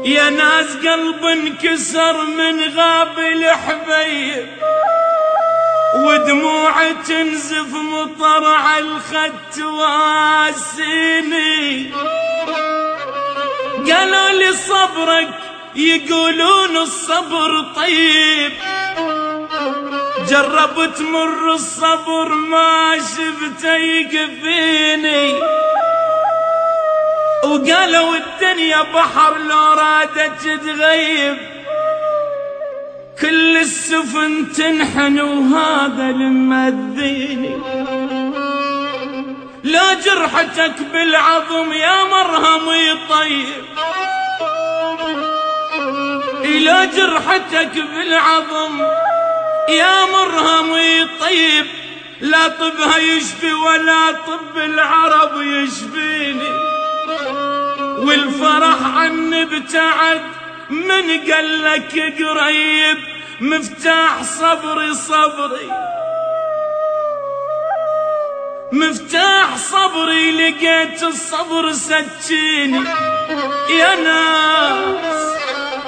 يا ناس قلب انكسر من غاب الحبيب، ودموع تنزف مطر على الخد تواسيني. قالوا لي صبرك، يقولون الصبر طيب، جربت مر الصبر ما شفته يكفيني. وقالوا الدنيا بحر لو رادت تغيب، كل السفن تنحن وهذا المذيني. لا جرحتك بالعظم يا مرهم يطيب، لا جرحتك بالعظم يا مرهم يطيب، لا طبها يشفي ولا طب العرب يشفيني. والفرح عني ابتعد من قالك قريب، مفتاح صبري صبري، مفتاح صبري لقيت الصبر سكيني. يا ناس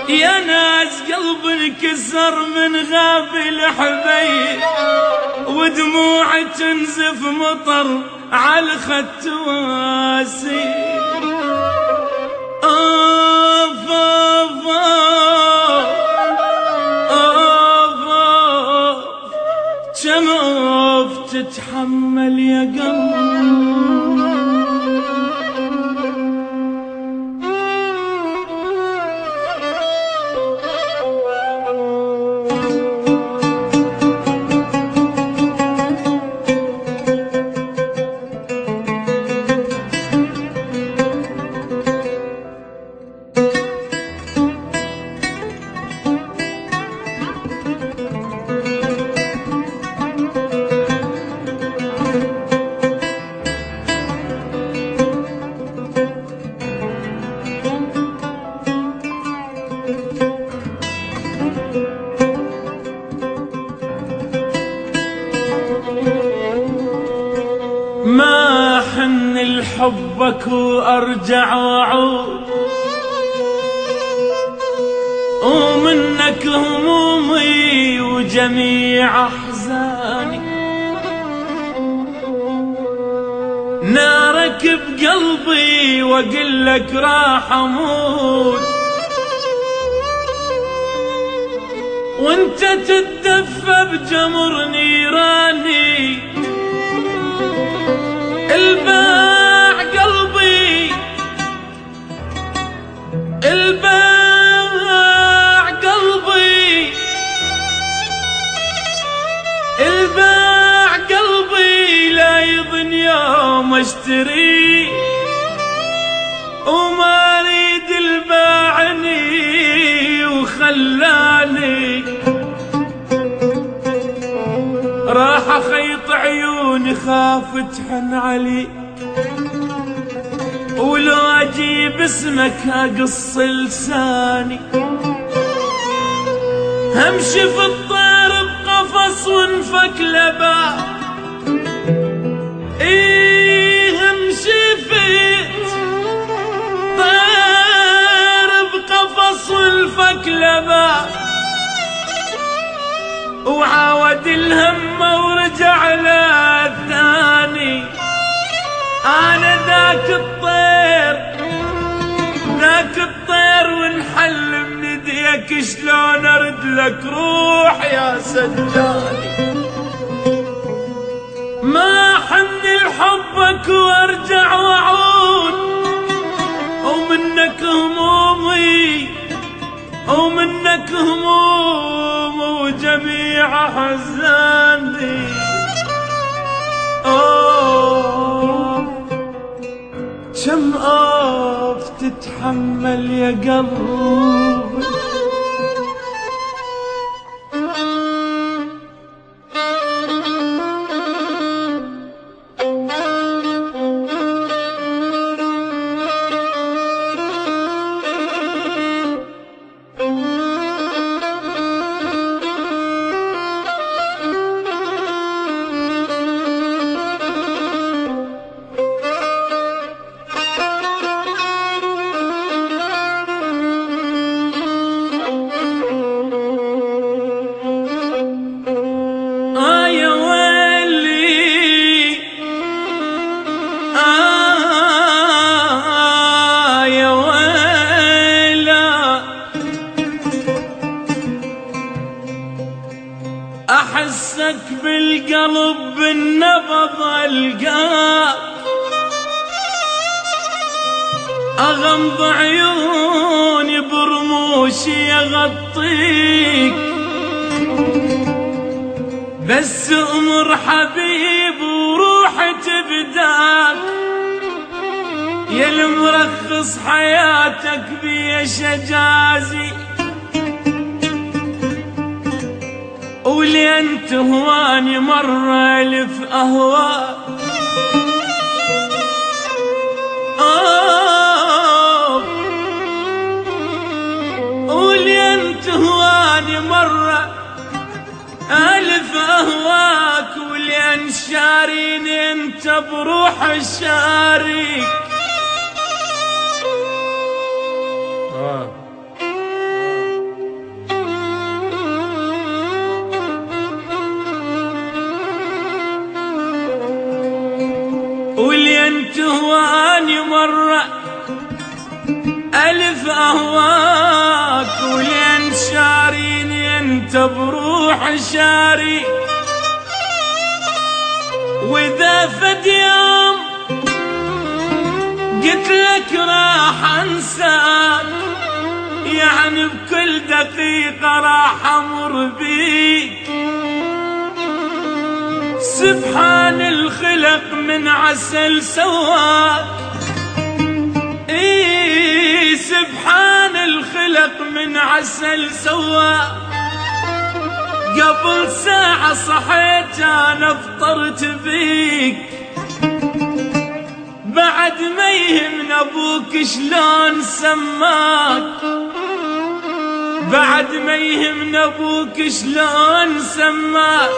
يا ناس قلب انكسر من غاب الحبيب، ودموع تنزف مطر على الخد تواسي. كم تتحمل يا قلب. ما حن لحبك وارجع واعود، ومنك همومي وجميع احزاني. نارك بقلبي واقلك راح اموت، وانت تتدفى بجمر نيراني. الباع قلبي الباع قلبي الباع قلبي لا يظن يوم اشتري، وما اريد الباعني وخلاني. راح اخيط عيوني خاف تحن علي، ولو اجيب اسمك اقص لساني. همشي في الطير بقفص وانفك لباب، همشي في طير بقفص وانفك لباب. وعاود الهم ورجع له الثاني. انا ذاك الطير وانحل من ايديك، شلون ارد لك روح يا سجاني. ما حن لحبك وارجع واعود، ومنك همومي ومنك هموم وجميع احزاني. كم تتحمل يا قلبي. أحسك بالقلب بالنبض ألقاك، أغمض عيوني برموشي أغطيك، بس أمر حبيب وروحي تبداك، يا المرخص حياتك بيش أجازي، ولين تهواني مرة ألف أهواك. ولين تهواني مرة ألف أهواك، ولين شاريني انت بروح الشاريك. ولين تهواني مرة ألف أهواك، ولين شاريني انت بروح شاري. وإذا فد يوم قلت لك راح أنساك، يعني بكل دقيقة راح أمر بيك. سبحان الخلق من عسل سواك، سبحان الخلق من عسل سواك. قبل ساعة صحيت أنا فطرت بيك، بعد ما يهمن أبوك شلون سماك، بعد ما يهمن أبوك شلون سماك.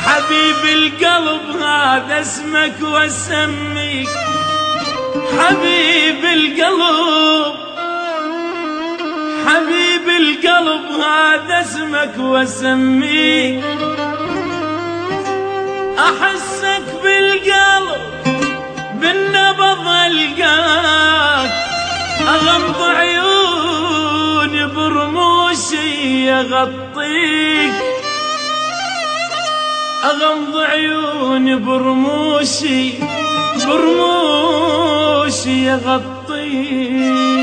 حبيب القلب هذا اسمك واسميك، حبيب القلب، حبيب القلب هذا اسمك واسميك. أحسك بالقلب بالنبض ألقاك، أغمض عيوني برموشي أغطيك، أغمض عيوني برموشي أغطيك.